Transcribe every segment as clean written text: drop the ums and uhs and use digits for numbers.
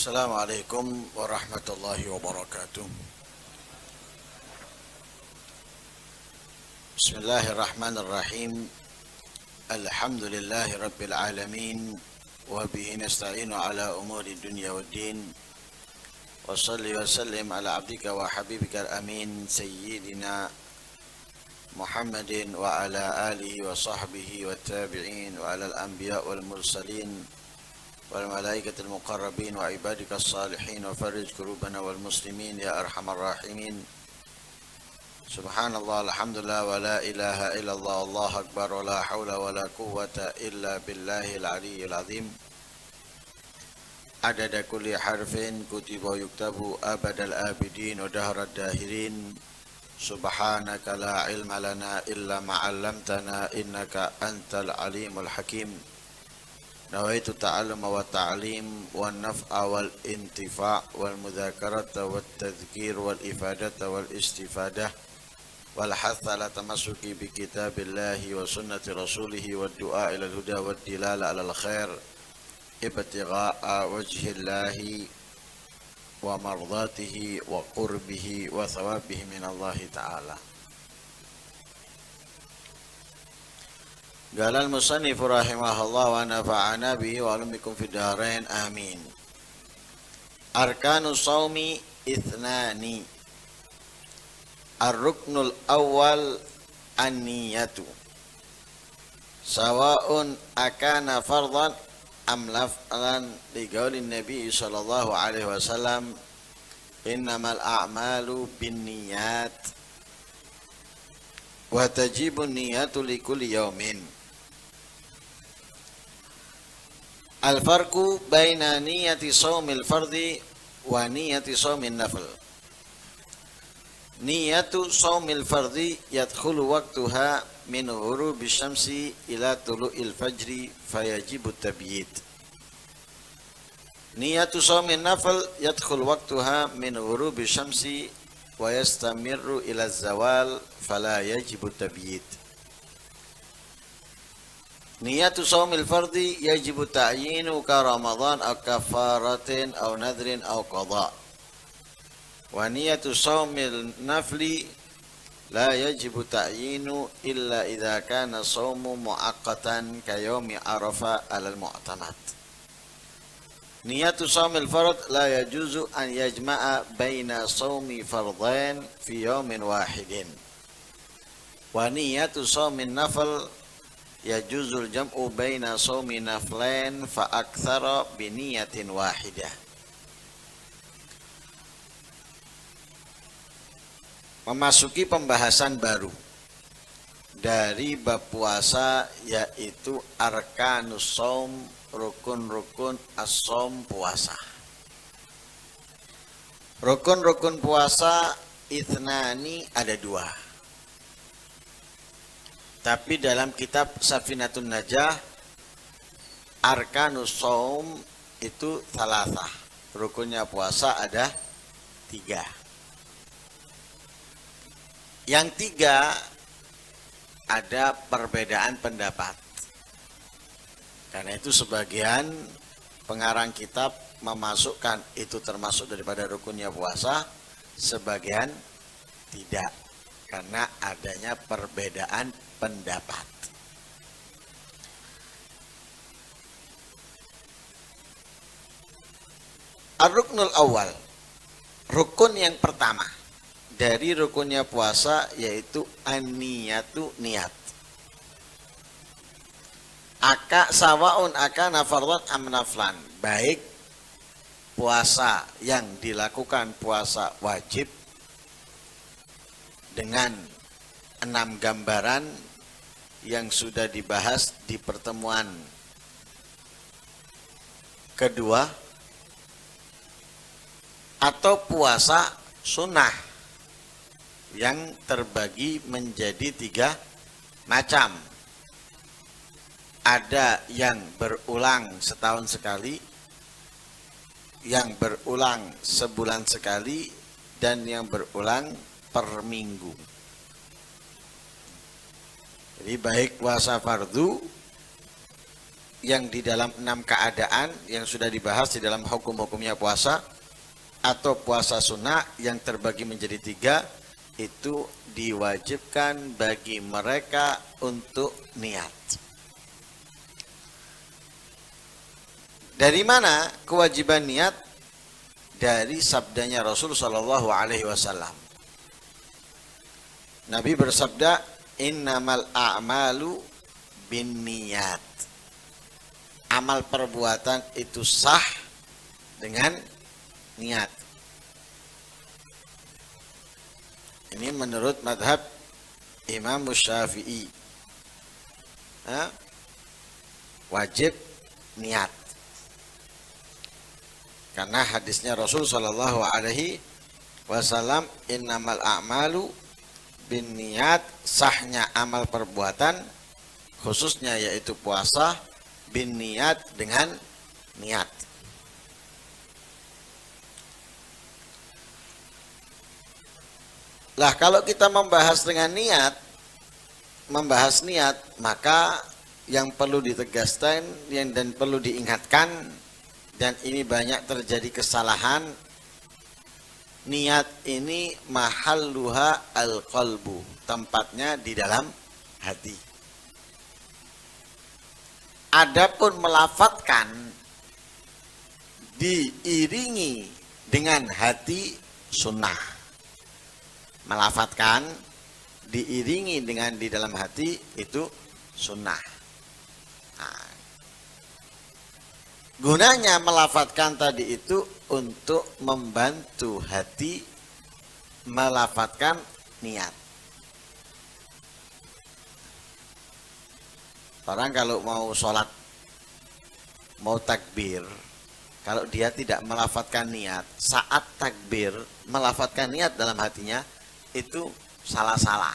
Assalamualaikum warahmatullahi wabarakatuh. Bismillahirrahmanirrahim. Alhamdulillahi rabbil alamin. Wa bihi nasta'inu ala umuri dunya waddin. Wa salli wa sallim ala abdika wa habibika al-amin sayyidina Muhammadin wa ala alihi wa sahbihi wa tabi'in wa ala al-anbiya wal mursalin wal malaikatil muqarrabin wa ibadikas salihin wa farij kurubana wal muslimin ya arhamar rahimin. Subhanallah, alhamdulillah, wa la ilaha illallah, Allahu akbar, wa la hawla wa la quwwata illa billahil aliyyil azim. Adada kulli harfin kutiba yuktabu abadal abidin wa dahrad dahirin. Subhanaka la ilma lana illa ma 'allamtana innaka antal alimul hakim. Nawaitu ta'alluma wa ta'lim wa naf'a wal intifa' wal mudzakarata wat tadhkir wal ifadata wal istifadah wal hatha ala tamassuki bi kitabillahi wa sunnati rasulihi wad du'a ila al-huda wad dilala ala al-khair ibtigha'a wajhillahi wa mardatihi wa qurbihi wa thawabihi min Allah ta'ala. Qala al-musannif rahimahullah wa nafa'ana bihi wa alumikum fid dharain amin. Arkanus shaumi ithnani. Ar-ruknul awwal an-niyatu. Sawa'un akana fardhan am laf'lan li qaulin nabi sallallahu alaihi wasallam innamal a'malu binniyat wa tajibun niyatu li kulli yawmin. Al-farqu baina niyati shaumil fardhi wa niyati shaumin nafl. Niyatu shaumil fardhi yadkhulu waqtuha min ghurubi syamsi ila tulu'il fajri fayajibu tabyid. Niyatu shaumin nafl yadkhulu waqtuha min ghurubi syamsi wa yastamirru ila zawal fala yajibu tabyid. Niyatu shaumil fardhi yajibu ta'yinu ka Ramadan aw kafaratin aw nadrin aw qada. Wa niyatu shaumil nafli la yajibu ta'yinu illa idza kana shaumu muaqqatan ka yaumi Arafah 'ala al-mu'tamad. Niyatu shaumil fard la yajuzu an yajma'a baina shaumi fardhain fi yaumin wahidin. Wa niyatu shaumin nafl yajuzul jam'u baina shaumi naflain fa aktsara bi niyatin wahidah. Memasuki pembahasan baru dari bab puasa, yaitu arkanus shaum, rukun-rukun as-shaum puasa. Rukun-rukun puasa ithnani ada dua. Tapi dalam kitab Safinatun Najah, arkanus shaum itu thalathah. Rukunnya puasa ada 3. Yang 3 ada perbedaan pendapat. Karena itu sebagian pengarang kitab memasukkan itu termasuk daripada rukunnya puasa, sebagian tidak. Karena adanya perbedaan pendapat. Ar-ruknul awal, rukun yang pertama dari rukunnya puasa yaitu an-niyatu, niat. Aka sawaun akana fardhan am naflan, baik puasa yang dilakukan puasa wajib dengan 6 gambaran yang sudah dibahas di pertemuan kedua, atau puasa sunnah yang terbagi menjadi 3 macam. Ada yang berulang setahun sekali, yang berulang sebulan sekali, dan yang berulang per minggu. Jadi baik puasa fardu yang di dalam 6 keadaan yang sudah dibahas di dalam hukum-hukumnya puasa, atau puasa sunnah yang terbagi menjadi 3, itu diwajibkan bagi mereka untuk niat. Dari mana kewajiban niat? Dari sabdanya Rasul Shallallahu Alaihi Wasallam. Nabi bersabda, innamal a'malu bin niyat. Amal perbuatan itu sah dengan niat. Ini menurut madhab Imam Syafi'i. Wajib niat. Karena hadisnya Rasul Shallallahu Alaihi Wasallam, innamal a'malu bin niat, sahnya amal perbuatan khususnya yaitu puasa, bin niat dengan niat. Lah kalau kita membahas dengan niat, maka yang perlu ditegaskan dan perlu diingatkan, dan ini banyak terjadi kesalahan, niat ini mahalluha al-qalbu, tempatnya di dalam hati. Adapun melafatkan diiringi dengan hati sunnah. Melafatkan diiringi dengan di dalam hati itu sunnah. Nah, gunanya melafatkan tadi itu untuk membantu hati melafatkan niat. Orang kalau mau sholat, mau takbir, kalau dia tidak melafatkan niat, saat takbir melafatkan niat dalam hatinya, itu salah-salah.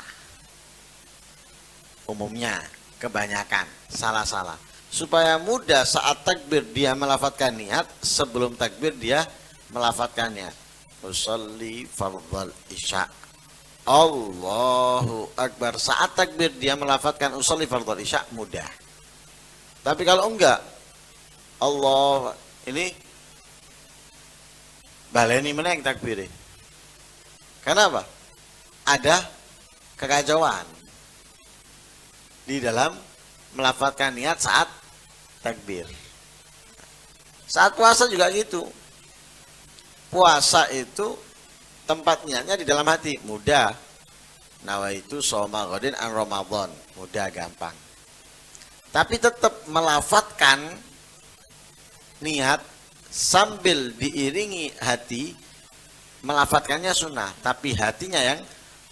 Umumnya, kebanyakan salah-salah. Supaya mudah saat takbir dia melafatkan niat, sebelum takbir dia melafatkan niat. Usolli fardhal isya. Allahu Akbar. Saat takbir dia melafatkan usolli fardhal isya, mudah. Tapi kalau enggak, Allah ini baleni meneng takbir. Kenapa? Ada kekacauan di dalam melafatkan niat saat takbir. Saat puasa juga gitu. Puasa itu tempat niatnya di dalam hati, mudah. Nawaitu shoma ghadin an Ramadan, mudah gampang. Tapi tetap melafatkan niat sambil diiringi hati, melafatkannya sunnah, tapi hatinya yang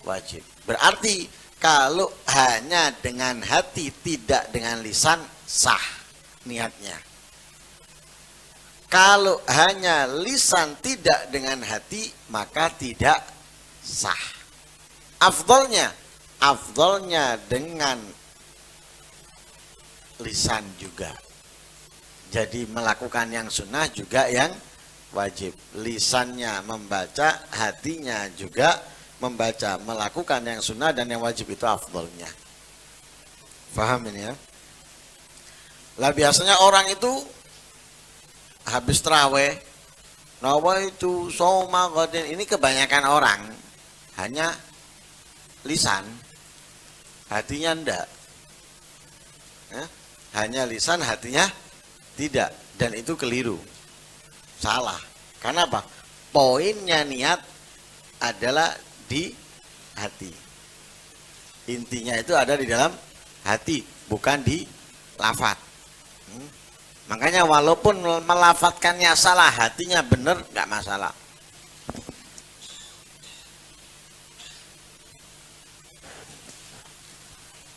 wajib. Berarti kalau hanya dengan hati tidak dengan lisan, sah niatnya. Kalau hanya lisan tidak dengan hati, maka tidak sah. Afdolnya dengan lisan juga. Jadi melakukan yang sunnah juga yang wajib. Lisannya membaca, hatinya juga membaca, melakukan yang sunnah dan yang wajib, itu afdolnya. Faham ini ya? Lah biasanya orang itu habis tarawih, nawaitu shoma ghadin, ini kebanyakan orang hanya lisan, hatinya ndak. Ya? Hanya lisan, hatinya tidak, dan itu keliru, salah. Karena apa? Poinnya niat adalah di hati. Intinya itu ada di dalam hati, bukan di lafaz. Makanya walaupun melafatkannya salah, hatinya benar, nggak masalah.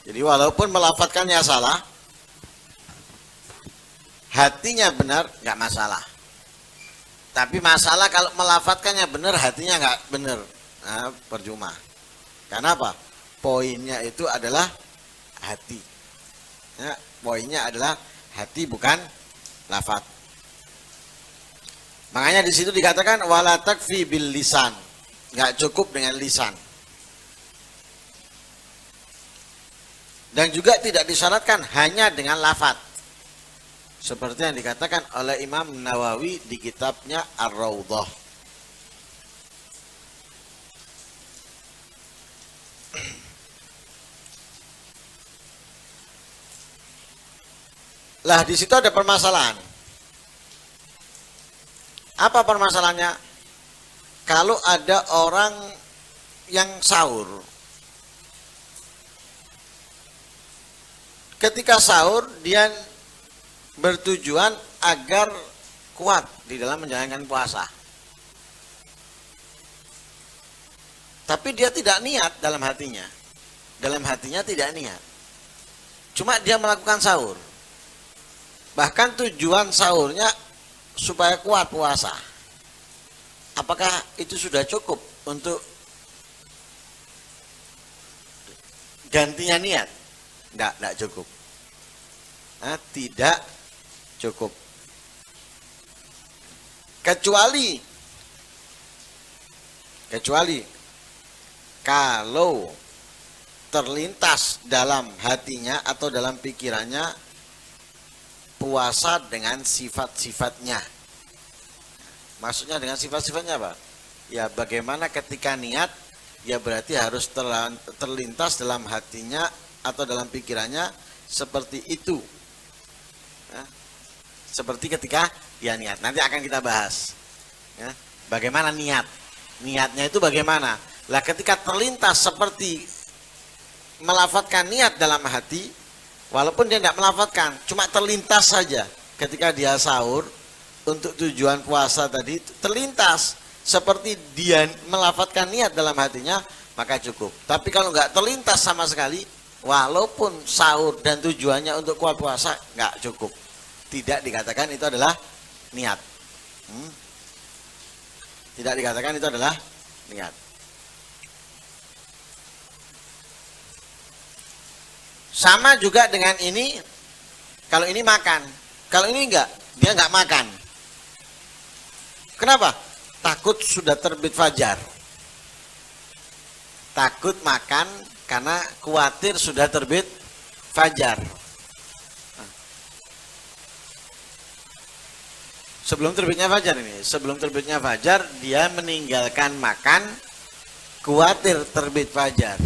Jadi walaupun melafatkannya salah, hatinya benar, nggak masalah. Tapi masalah kalau melafatkannya benar, hatinya nggak benar, nah, percuma. Karena apa? Poinnya itu adalah hati. Ya, poinnya adalah hati, bukan lafaz. Makanya di situ dikatakan wala takfi bil lisan, nggak cukup dengan lisan. Dan juga tidak disyaratkan hanya dengan lafaz. Seperti yang dikatakan oleh Imam Nawawi di kitabnya Ar-Raudhah. Lah di situ ada permasalahan. Apa permasalahannya? Kalau ada orang yang sahur, ketika sahur dia bertujuan agar kuat di dalam menjalankan puasa. Tapi dia tidak niat dalam hatinya. Dalam hatinya tidak niat. Cuma dia melakukan sahur. Bahkan tujuan sahurnya supaya kuat puasa. Apakah itu sudah cukup untuk gantinya niat? Tidak cukup. Nah, tidak cukup. Kecuali kalau terlintas dalam hatinya atau dalam pikirannya puasa dengan sifat-sifatnya. Maksudnya dengan sifat-sifatnya apa? Ya bagaimana ketika niat, ya berarti harus terlintas dalam hatinya atau dalam pikirannya seperti itu. Ya, seperti ketika dia niat. Nanti akan kita bahas. Ya, bagaimana niat? Niatnya itu bagaimana? Lah ketika terlintas seperti melafadzkan niat dalam hati, walaupun dia tidak melafadzkan, cuma terlintas saja ketika dia sahur untuk tujuan puasa tadi, terlintas seperti dia melafadzkan niat dalam hatinya, maka cukup. Tapi kalau nggak terlintas sama sekali, walaupun sahur dan tujuannya untuk kuat puasa, nggak cukup. Tidak dikatakan itu adalah niat. Tidak dikatakan itu adalah niat. Sama juga dengan ini, kalau ini makan, kalau ini enggak, dia enggak makan. Kenapa? Takut sudah terbit fajar. Takut makan karena khawatir sudah terbit fajar. Sebelum terbitnya fajar ini, sebelum terbitnya fajar dia meninggalkan makan, khawatir terbit fajar.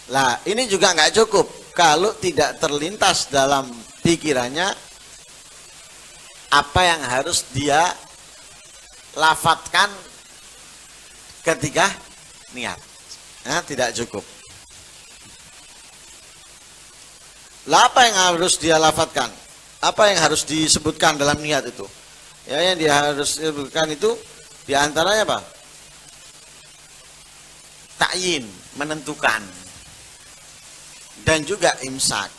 Lah ini juga nggak cukup kalau tidak terlintas dalam pikirannya apa yang harus dia lafadzkan ketika niat. Nah, tidak cukup. Lah apa yang harus dia lafadzkan? Apa yang harus disebutkan dalam niat itu? Ya, yang dia harus sebutkan itu diantaranya apa? Ta'yin, menentukan. Dan juga imsak,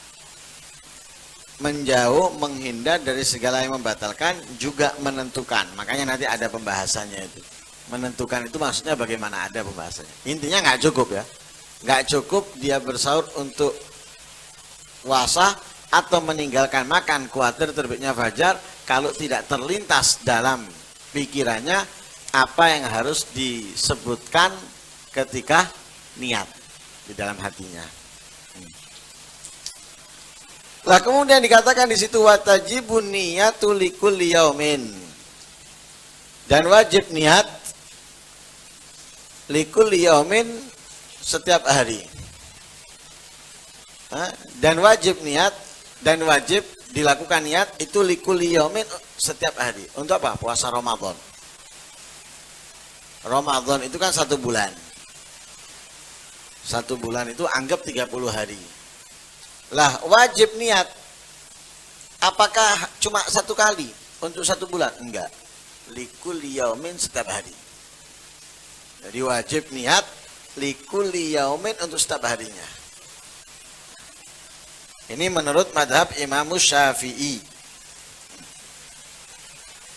menjauh, menghindar dari segala yang membatalkan, juga menentukan. Makanya nanti ada pembahasannya itu. Menentukan itu maksudnya bagaimana, ada pembahasannya. Intinya nggak cukup ya, nggak cukup dia bersahur untuk puasa atau meninggalkan makan khawatir terbitnya fajar kalau tidak terlintas dalam pikirannya apa yang harus disebutkan ketika niat di dalam hatinya. Lah kemudian dikatakan di situ watajibun niyatu likulli yaumin. Dan wajib niat likulli yaumin setiap hari. Dan wajib niat dan wajib dilakukan niat itu likulli yaumin setiap hari. Untuk apa? Puasa Ramadan. Ramadan itu kan 1 bulan. 1 bulan itu anggap 30 hari. Lah wajib niat apakah cuma 1 kali untuk 1 bulan? Enggak, likulli yaumin setiap hari. Jadi wajib niat likulli yaumin untuk setiap harinya. Ini menurut madhab Imam Syafi'i.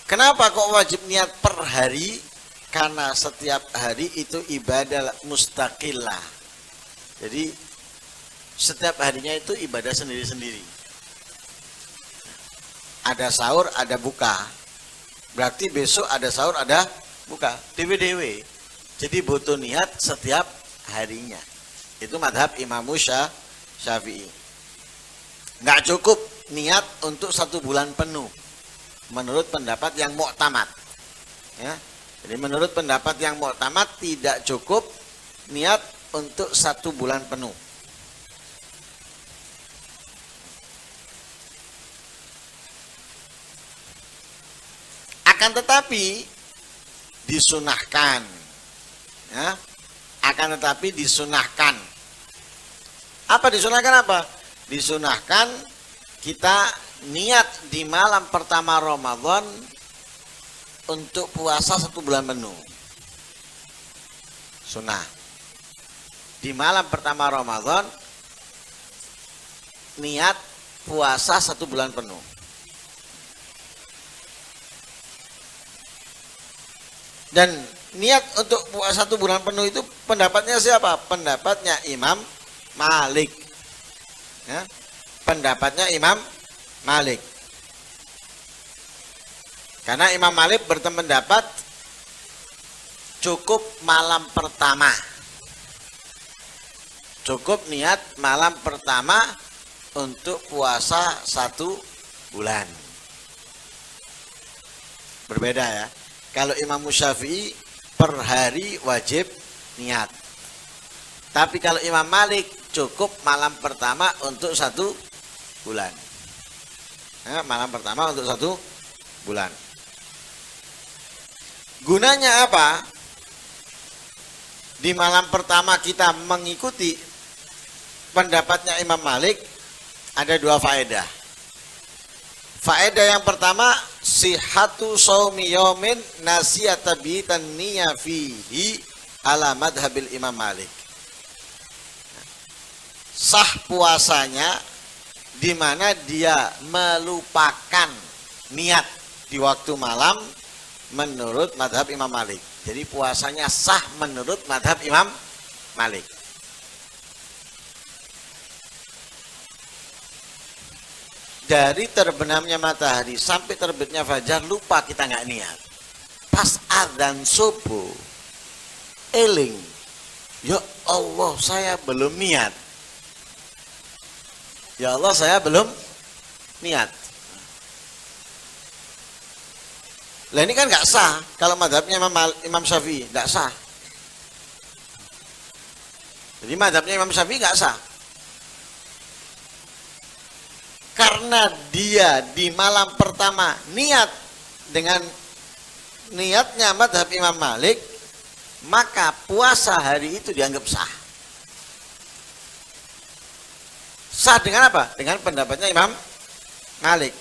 Kenapa kok wajib niat per hari? Karena setiap hari itu ibadah mustaqillah. Jadi setiap harinya itu ibadah sendiri-sendiri. Ada sahur, ada buka. Berarti besok ada sahur, ada buka. Dewe-dewe. Jadi butuh niat setiap harinya. Itu madhab Imam Syafi'i. Nggak cukup niat untuk 1 bulan penuh menurut pendapat yang mu'tamad, ya. Jadi menurut pendapat yang mu'tamad tidak cukup niat untuk 1 bulan penuh. Akan tetapi disunahkan, ya. Akan tetapi disunahkan. Apa disunahkan apa? Disunahkan kita niat di malam pertama Ramadan untuk puasa 1 bulan penuh. Sunnah. Di malam pertama Ramadan niat puasa 1 bulan penuh. Dan niat untuk puasa 1 bulan penuh itu pendapatnya siapa? Pendapatnya Imam Malik, ya. Pendapatnya Imam Malik. Karena Imam Malik berpendapat cukup malam pertama. Cukup niat malam pertama untuk puasa 1 bulan. Berbeda, ya. Kalau Imam Syafi'i per hari wajib niat. Tapi kalau Imam Malik cukup malam pertama untuk 1 bulan. Ya, malam pertama untuk 1 bulan. Gunanya apa? Di malam pertama kita mengikuti pendapatnya Imam Malik ada 2 faedah. Faedah yang pertama, sihhatu shaumi yaumin nasiyata bi tanniya fihi ala madhabil Imam Malik. Sah puasanya di mana dia melupakan niat di waktu malam menurut madhab Imam Malik. Jadi puasanya sah menurut madhab Imam Malik. Dari terbenamnya matahari sampai terbitnya fajar lupa kita nggak niat. Pas adzan subuh, eling, ya Allah saya belum niat. Ya Allah saya belum niat. Lah ini kan nggak sah kalau madhabnya Imam Syafi'i, nggak sah. Jadi madhabnya Imam Syafi'i nggak sah. Karena dia di malam pertama niat dengan niatnya madhab Imam Malik, maka puasa hari itu dianggap sah. Sah dengan apa? Dengan pendapatnya Imam Malik.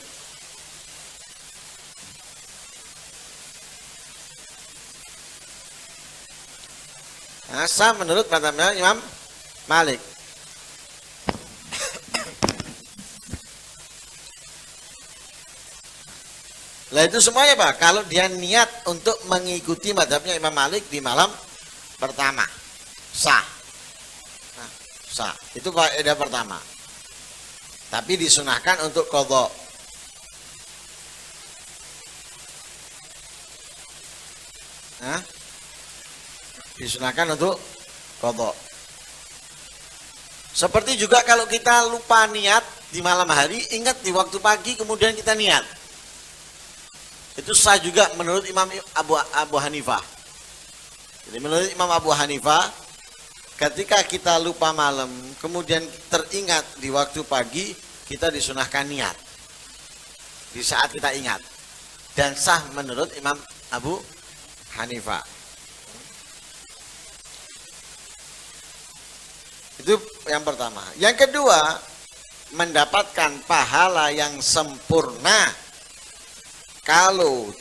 Nah, sah menurut madhabnya Imam Malik. Lah itu semuanya Pak, kalau dia niat untuk mengikuti madhabnya Imam Malik di malam pertama, sah. Nah, sah. Itu faedah pertama. Tapi disunahkan untuk qadha. Nah, disunahkan untuk qadha. Seperti juga kalau kita lupa niat di malam hari, ingat di waktu pagi kemudian kita niat. Itu sah juga menurut Imam Abu Hanifah. Jadi menurut Imam Abu Hanifah, ketika kita lupa malam, kemudian teringat di waktu pagi, kita disunahkan niat. Di saat kita ingat. Dan sah menurut Imam Abu Hanifah. Itu yang pertama. Yang kedua, mendapatkan pahala yang sempurna kalau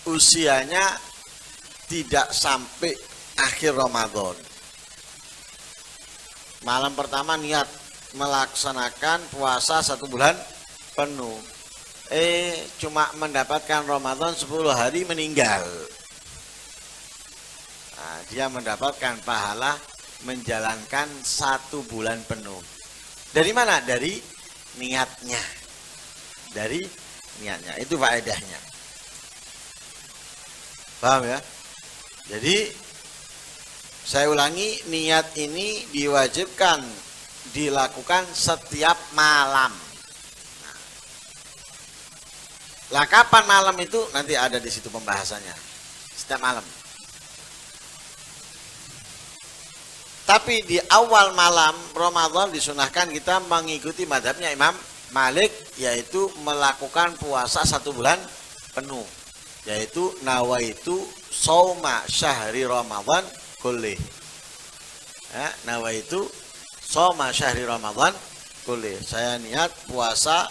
usianya tidak sampai akhir Ramadan. Malam pertama niat melaksanakan puasa 1 bulan penuh. Cuma mendapatkan Ramadan 10 hari meninggal. Nah, dia mendapatkan pahala menjalankan 1 bulan penuh. Dari mana? Dari niatnya. Dari niatnya, itu faedahnya. Paham ya? Jadi saya ulangi, niat ini diwajibkan dilakukan setiap malam. Lah kapan malam itu nanti ada di situ pembahasannya. Setiap malam. Tapi di awal malam Ramadan disunahkan kita mengikuti mazhabnya Imam Malik, yaitu melakukan puasa 1 bulan penuh, yaitu nawaitu shauma syahri Ramadan kullih. Nawaitu shauma syahri Ramadan kullih. Saya niat puasa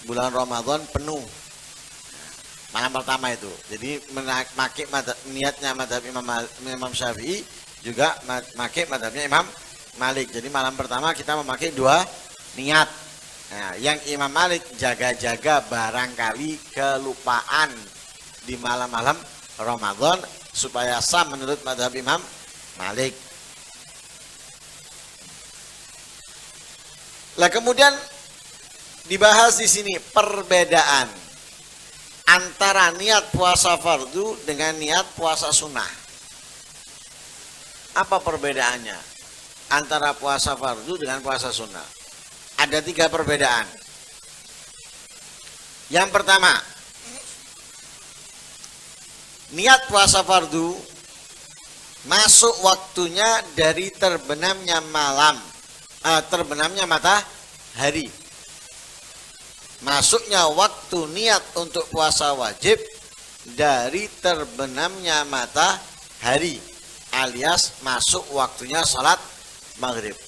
bulan Ramadan penuh. Malam pertama itu. Jadi memakai niatnya mazhab Imam Syafi'i, juga memakai mazhabnya Imam Malik. Jadi malam pertama kita memakai 2 niat. Nah, yang Imam Malik jaga-jaga barangkali kelupaan di malam-malam Ramadan supaya sah menurut mazhab Imam Malik. Lah kemudian dibahas di sini perbedaan antara niat puasa fardu dengan niat puasa sunnah. Apa perbedaannya antara puasa fardu dengan puasa sunnah? Ada 3 perbedaan. Yang pertama, niat puasa fardu masuk waktunya dari terbenamnya matahari. Masuknya waktu niat untuk puasa wajib dari terbenamnya matahari, alias masuk waktunya salat maghrib.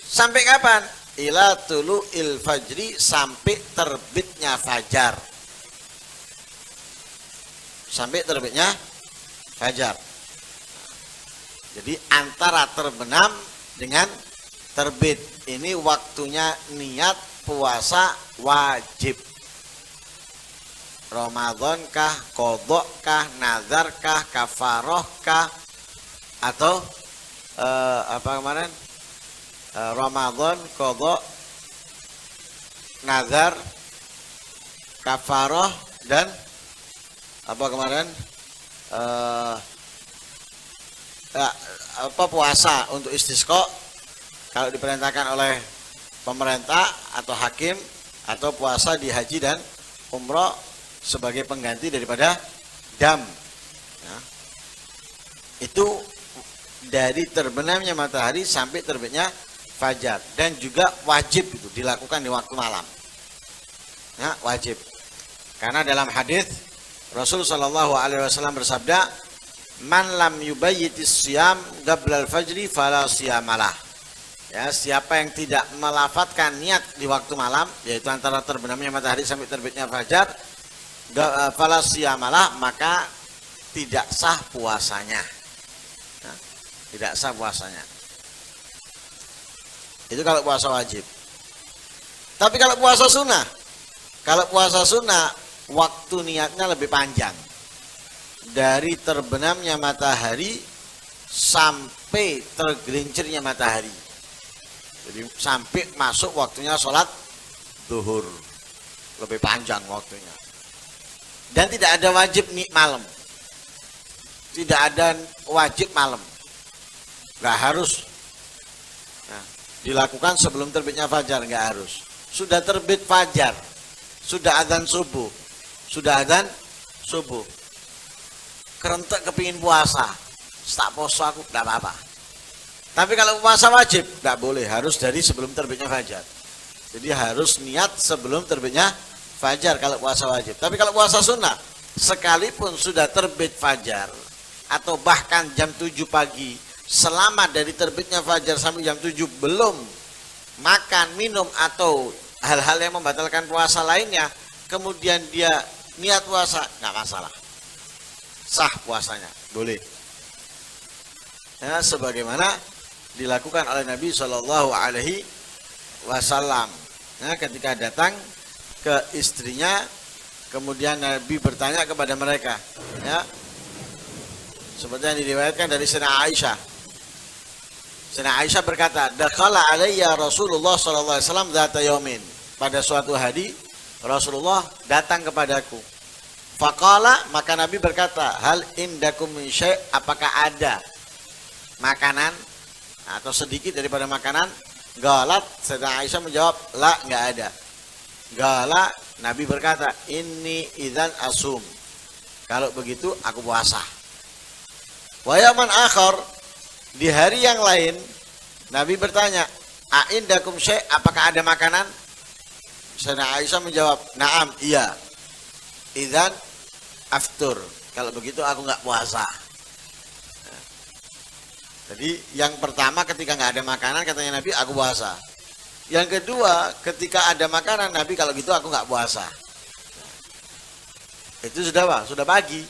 Sampai kapan? Ila tulu'il fajri, sampai terbitnya fajar. Sampai terbitnya fajar. Jadi antara terbenam dengan terbit, ini waktunya niat puasa wajib. Ramadan kah, qadha kah, nazar kah, kafaroh kah, atau Ramadan, qadha, nazar, kafaroh, dan puasa untuk istisqa kalau diperintahkan oleh pemerintah atau hakim, atau puasa di haji dan umroh sebagai pengganti daripada dam. Itu dari terbenamnya matahari sampai terbitnya fajar, dan juga wajib itu dilakukan di waktu malam. Wajib. Karena dalam hadis Rasul sallallahu alaihi wasallam bersabda, "Man lam yubayyitis siyam qablal fajri fala siyamalah." Ya, siapa yang tidak melafadzkan niat di waktu malam, yaitu antara terbenamnya matahari sampai terbitnya fajar, fala siyamalah, maka tidak sah puasanya. Tidak sah puasanya. Itu kalau puasa wajib. Tapi kalau puasa sunnah, waktu niatnya lebih panjang. Dari terbenamnya matahari sampai tergelincirnya matahari. Jadi sampai masuk waktunya sholat zuhur. Lebih panjang waktunya. Dan tidak ada wajib malam. Tidak ada wajib malam. Gak harus dilakukan sebelum terbitnya fajar, gak harus. Sudah terbit fajar, sudah adzan subuh, kerentek kepingin puasa, tak poso aku, gak apa-apa. Tapi kalau puasa wajib, gak boleh, harus dari sebelum terbitnya fajar. Jadi harus niat sebelum terbitnya fajar kalau puasa wajib. Tapi kalau puasa sunnah, sekalipun sudah terbit fajar, atau bahkan jam 7 pagi, selama dari terbitnya fajar sampai jam 7 belum makan, minum, atau hal-hal yang membatalkan puasa lainnya, kemudian dia niat puasa, nggak masalah, sah puasanya, boleh. Sebagaimana dilakukan oleh Nabi Shallallahu Alaihi Wasallam. Ketika datang ke istrinya, kemudian Nabi bertanya kepada mereka, seperti yang diriwayatkan dari Sayyidina Aisyah. Sayyidina Aisyah berkata, "Dakhala alayya Rasulullah sallallahu alaihi wasallam dzata yaumin." Pada suatu hari Rasulullah datang kepadaku. Faqala, maka Nabi berkata, "Hal indakum min syai'?" Apakah ada makanan atau sedikit daripada makanan. Galat, Sayyidah Aisyah menjawab, la, nggak ada. Gala, Nabi berkata, ini idzan asum. Kalau begitu aku puasa. Wa yaman akhar, di hari yang lain Nabi bertanya, a'indakum syai', apakah ada makanan? Sayyidah Aisyah menjawab, na'am, iya. Idzan aftur. Kalau begitu aku nggak puasa. Jadi yang pertama ketika nggak ada makanan katanya Nabi, aku puasa. Yang kedua ketika ada makanan, Nabi kalau gitu aku nggak puasa. Itu sudah apa? Sudah pagi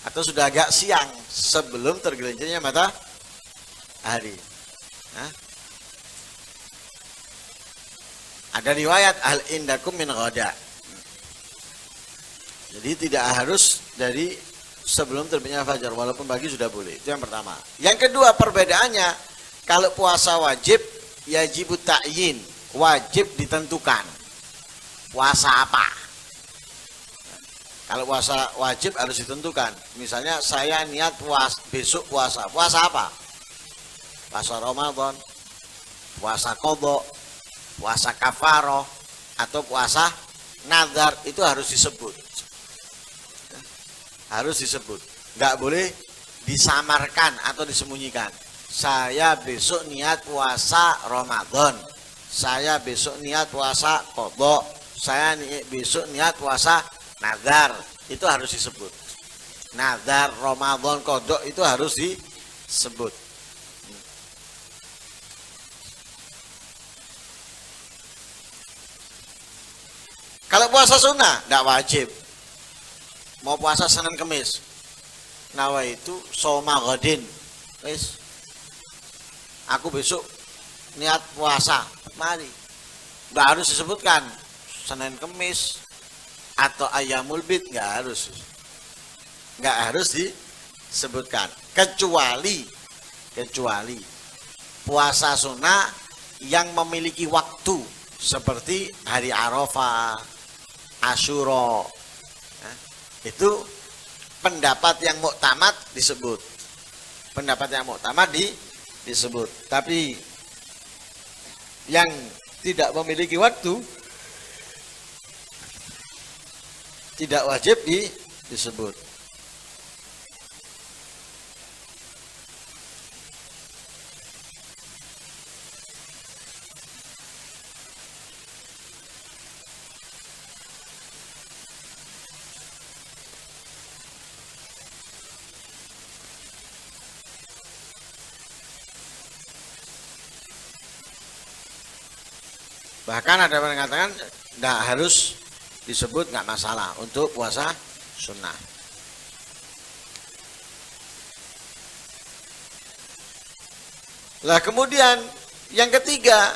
atau sudah agak siang sebelum tergelincirnya matahari. Nah, ada riwayat al indakum min ghada. Jadi tidak harus dari sebelum terbitnya fajar, walaupun pagi sudah boleh. Itu yang pertama. Yang kedua perbedaannya, kalau puasa wajib, yajibu ta'yin, wajib ditentukan. Puasa apa? Kalau puasa wajib harus ditentukan. Misalnya saya niat besok puasa. Puasa apa? Puasa Ramadan, puasa qadha, puasa kafaroh, atau puasa nazar, itu harus disebut. Harus disebut, nggak boleh disamarkan atau disembunyikan. Saya besok niat puasa Ramadan, saya besok niat puasa qadha, saya besok niat puasa nazar, itu harus disebut. Nazar, Ramadan, qadha itu harus disebut. Kalau puasa sunnah, nggak wajib. Mau puasa Senin Kemis, nawa itu soma godin, wis. Aku besok niat puasa, mari. Nggak harus disebutkan Senin Kemis atau Ayyamul Bid, nggak harus disebutkan. Kecuali puasa sunnah yang memiliki waktu seperti hari Arafah, Asyura. Itu pendapat yang muktamad disebut. Pendapat yang muktamad disebut. Tapi yang tidak memiliki waktu tidak wajib disebut. Bahkan ada yang mengatakan tidak harus disebut, nggak masalah untuk puasa sunnah. Lah kemudian yang ketiga,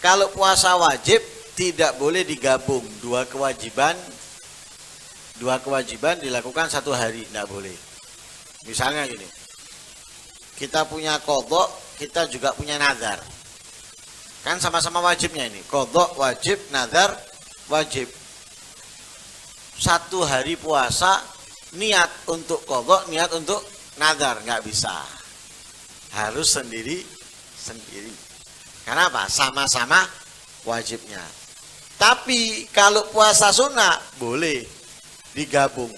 kalau puasa wajib tidak boleh digabung dua kewajiban dilakukan satu hari, tidak boleh. Misalnya gini, kita punya qadha, kita juga punya nazar. Kan sama-sama wajibnya ini. Qadha wajib, nazar wajib. Satu hari puasa niat untuk qadha, niat untuk nazar, nggak bisa. Harus sendiri. Karena apa? Sama-sama wajibnya. Tapi kalau puasa sunnah boleh digabung.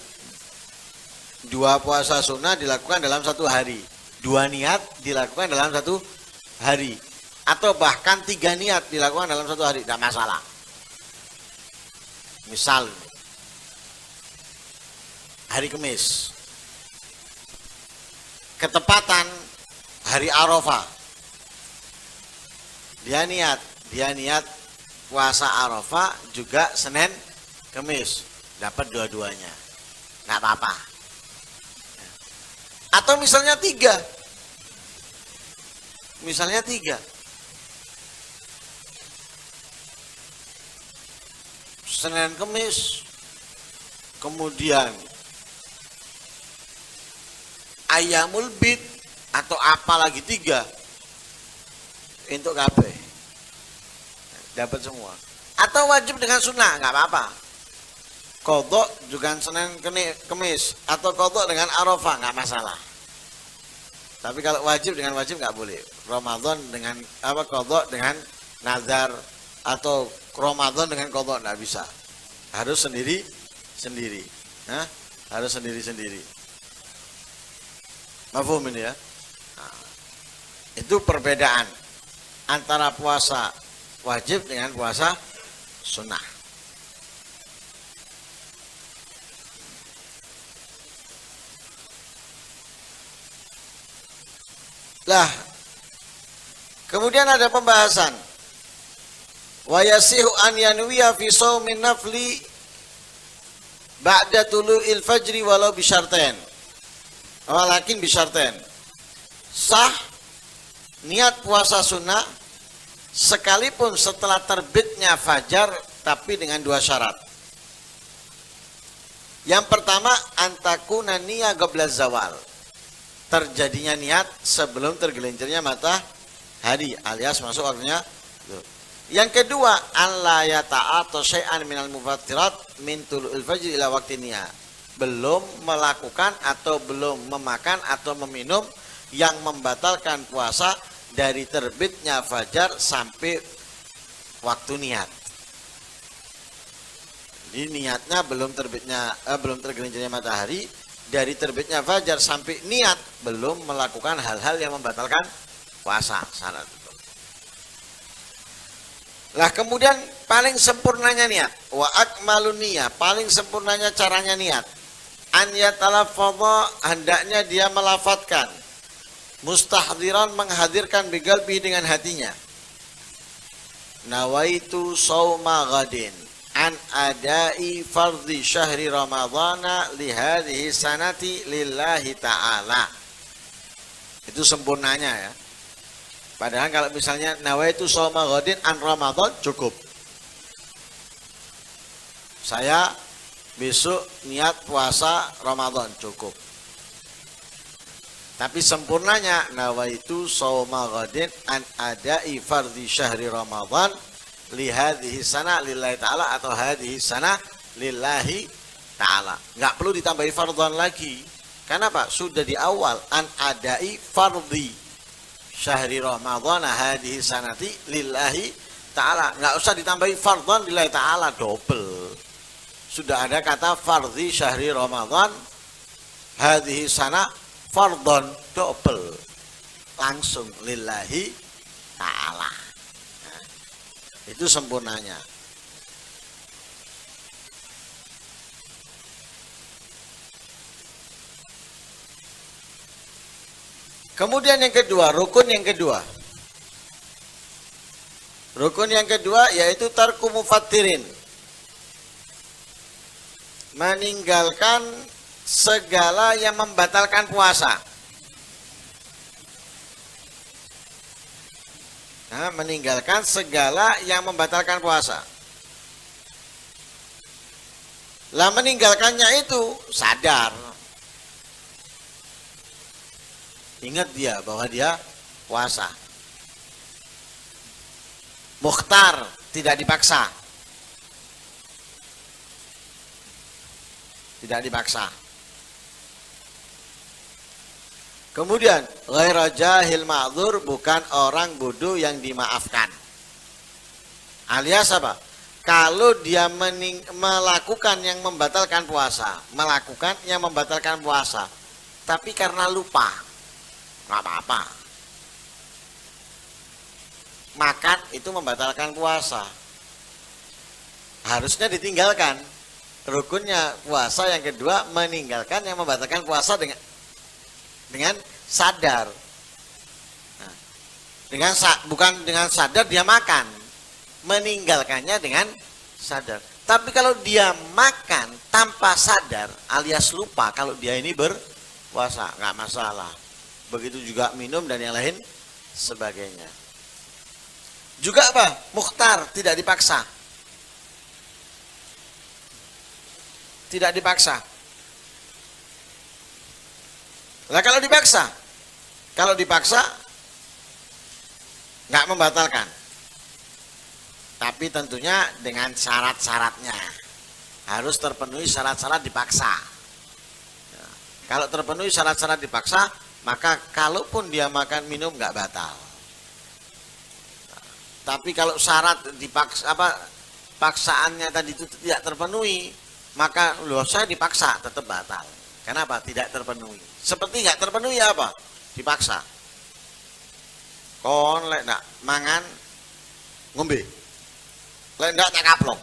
Dua puasa sunnah dilakukan dalam satu hari. Dua niat dilakukan dalam satu hari. Atau bahkan 3 niat dilakukan dalam satu hari, tidak masalah. Misal hari Kamis, ketepatan hari Arafah, dia niat puasa Arafah juga Senin Kamis, dapat dua-duanya, nggak apa-apa. Atau misalnya tiga, Senin Kemis, kemudian Ayyamul Bid, atau apa lagi 3 untuk KB, dapat semua. Atau wajib dengan sunnah, nggak apa-apa. Qadha juga Senin Kemis, atau qadha dengan Arafah, nggak masalah. Tapi kalau wajib dengan wajib nggak boleh. Ramadan dengan apa qadha dengan nazar atau Ramadan dengan qadha, enggak bisa. Harus sendiri-sendiri. Nah, harus sendiri-sendiri. Mafhum ini ya? Nah, itu perbedaan antara puasa wajib dengan puasa sunnah. Lah, kemudian ada pembahasan. Wa yasihu an yanwiya fi shaumin nafli ba'da tulu'il fajri walau bisyartain. Walakin bisyartain. Sah niat puasa sunnah sekalipun setelah terbitnya fajar, tapi dengan dua syarat. Yang pertama, antakuna niya qabla zawal. Terjadinya niat sebelum tergelincirnya matahari alias masuk waktunya. Yang kedua, alla yata'ata syai'an minal mufattirat min tulu'il fajri ila waqtiniya. Belum melakukan atau belum memakan atau meminum yang membatalkan puasa dari terbitnya fajar sampai waktu niat. Jadi niatnya belum tergelincirnya matahari, dari terbitnya fajar sampai niat belum melakukan hal-hal yang membatalkan puasa, syarat itu. Lah kemudian paling sempurnanya niat, wa akmalun niyah, paling sempurnanya caranya niat. An yatalaffadha, hendaknya dia melafatkan, mustahdiran, menghadirkan biqalbi, dengan hatinya. Nawaitu shauma ghadin an adai fardhi syahri ramadhana li hadhihi sanati lillahi ta'ala. Itu sempurnanya ya. Padahal kalau misalnya nawaitu shauma ghadin an ramadhan cukup. Saya besok niat puasa Ramadan cukup. Tapi sempurnanya nawaitu shauma ghadin an adai fardhi syahri ramadhan li hadhihi sana lillahi ta'ala atau hadhihi sana lillahi ta'ala. Enggak perlu ditambahi fardhan lagi. Kenapa? Sudah di awal an adai fardhi syahri ramadhan hadhihi sanati lillahi ta'ala. Enggak usah ditambahi fardhan lillahi ta'ala, double. Sudah ada kata fardhi syahri ramadhan hadhihi sana fardhan, double. Langsung lillahi ta'ala. Itu sempurnanya. Kemudian yang kedua, rukun yang kedua. Rukun yang kedua yaitu tarku mufattirin. Meninggalkan segala yang membatalkan puasa. Nah, meninggalkan segala yang membatalkan puasa. Lah meninggalkannya itu sadar. Ingat dia bahwa dia puasa. Mukhtar, tidak dipaksa. Tidak dipaksa. Kemudian ghairu jahil ma'dzur, bukan orang bodoh yang dimaafkan. Alias apa? Kalau dia melakukan yang membatalkan puasa, tapi karena lupa, nggak apa-apa. Makan itu membatalkan puasa, harusnya ditinggalkan. Rukunnya puasa yang kedua, meninggalkan yang membatalkan puasa dengan sadar. Nah, bukan dengan sadar dia makan, meninggalkannya dengan sadar. Tapi kalau dia makan tanpa sadar alias lupa kalau dia ini berpuasa, nggak masalah. Begitu juga minum dan yang lain sebagainya. Juga apa? Mukhtar, tidak dipaksa. Tidak dipaksa. Lah kalau dipaksa nggak membatalkan, tapi tentunya dengan syarat-syaratnya. Harus terpenuhi syarat-syarat dipaksa. Ya, kalau terpenuhi syarat-syarat dipaksa, maka kalaupun dia makan minum nggak batal. Tapi kalau syarat dipaksa paksaannya tadi itu tidak terpenuhi, maka saya dipaksa tetap batal. Kenapa? Tidak terpenuhi. Seperti nggak terpenuhi apa? Dipaksa. Kon lek ndak mangan ngombe. Lek ndak tak kaplok.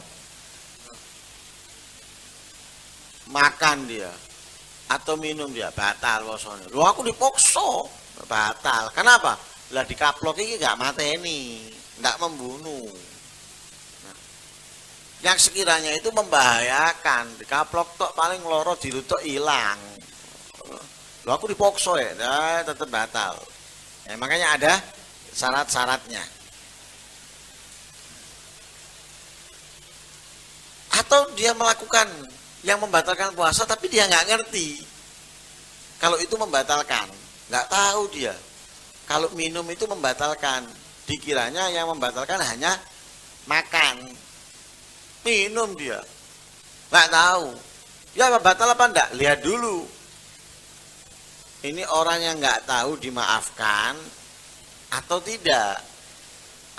Makan dia atau minum dia batal posone. Lho aku dipaksa, batal. Kenapa? Lah dikaplok iki enggak mateni, enggak membunuh. Nah, yang sekiranya itu membahayakan, dikaplok tok paling loro dilutuk hilang. Lho aku dipaksa ya, nah, tetap batal. Ya, makanya ada syarat-syaratnya. Atau dia melakukan yang membatalkan puasa tapi dia nggak ngerti kalau itu membatalkan, nggak tahu dia kalau minum itu membatalkan, dikiranya yang membatalkan hanya makan, minum dia nggak tahu ya batal apa enggak, lihat dulu. Ini orang yang nggak tahu dimaafkan atau tidak,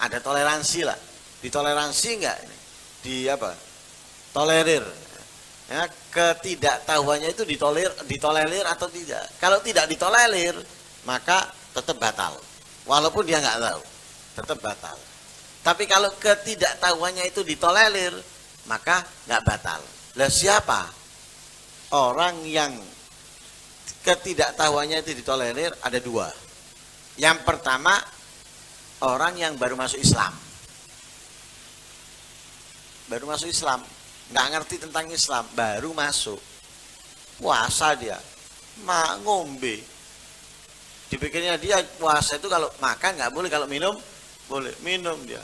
ada toleransi lah, ditoleransi nggak ini, di apa, tolerir. Ya, ketidaktahuannya itu ditolerir atau tidak. Kalau tidak ditolerir, maka tetap batal. Walaupun dia nggak tahu, tetap batal. Tapi kalau ketidaktahuannya itu ditolerir, maka nggak batal. Lah siapa orang yang ketidaktahuannya itu ditolerir? Ada dua. Yang pertama, orang yang baru masuk Islam. Baru masuk Islam, nggak ngerti tentang Islam, baru masuk puasa dia, ngombe, dipikirnya dia puasa itu kalau makan nggak boleh, kalau minum boleh, minum dia.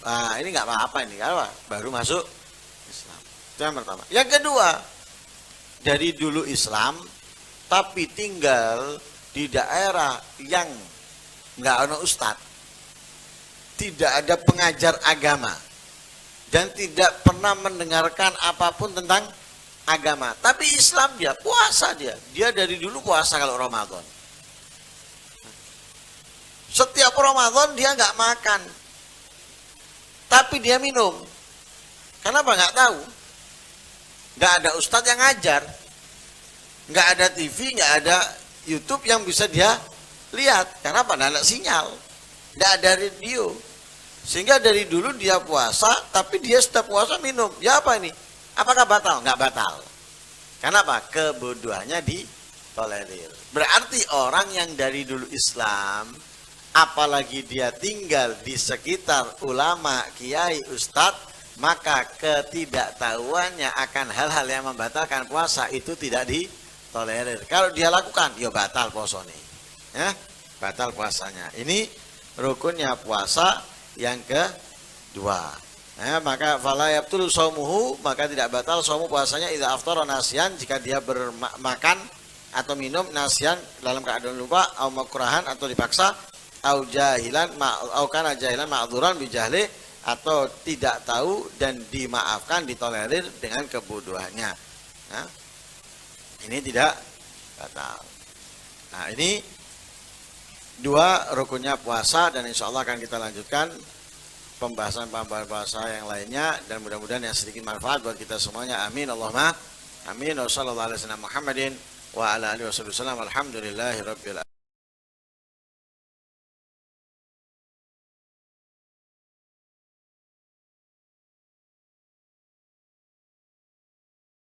Nah ini nggak apa-apa, ini apa, baru masuk Islam. Itu yang pertama. Yang kedua, dari dulu Islam tapi tinggal di daerah yang nggak ada ustadz, tidak ada pengajar agama, dan tidak pernah mendengarkan apapun tentang agama. Tapi Islam dia, puasa dia dari dulu puasa kalau Ramadan. Setiap Ramadan dia nggak makan, tapi dia minum. Kenapa? Nggak tahu. Nggak ada ustadz yang ngajar, nggak ada TV, nggak ada YouTube yang bisa dia lihat. Kenapa? Nggak ada sinyal, nggak ada radio. Sehingga dari dulu dia puasa, tapi dia setiap puasa minum. Ya apa ini? Apakah batal? Nggak batal. Kenapa? Kebodohannya ditolerir. Berarti orang yang dari dulu Islam, apalagi dia tinggal di sekitar ulama, kiai, ustadz, maka ketidaktahuannya akan hal-hal yang membatalkan puasa itu tidak ditolerir. Kalau dia lakukan, ya batal puasanya. Ya, batal puasanya. Ini rukunnya puasa yang kedua. Nah, maka fala yabtul shaumuhu, maka tidak batal shaumu puasanya idza aftara nasiyan, jika dia bermakan atau minum nasiyan dalam keadaan lupa, au makrahan atau dipaksa, au jahilan au kana jahilan ma'dzuran bi jahli, atau tidak tahu dan dimaafkan, ditolerir dengan kebodohannya. Nah, ini tidak batal. Nah, ini dua rukunnya puasa, dan insya Allah akan kita lanjutkan pembahasan puasa yang lainnya, dan mudah-mudahan yang sedikit manfaat buat kita semuanya. Amin Allahumma amin. Wassallallahu alaihi wasallam Muhammadin wa ala alihi wasallam. Alhamdulillahirabbil alamin.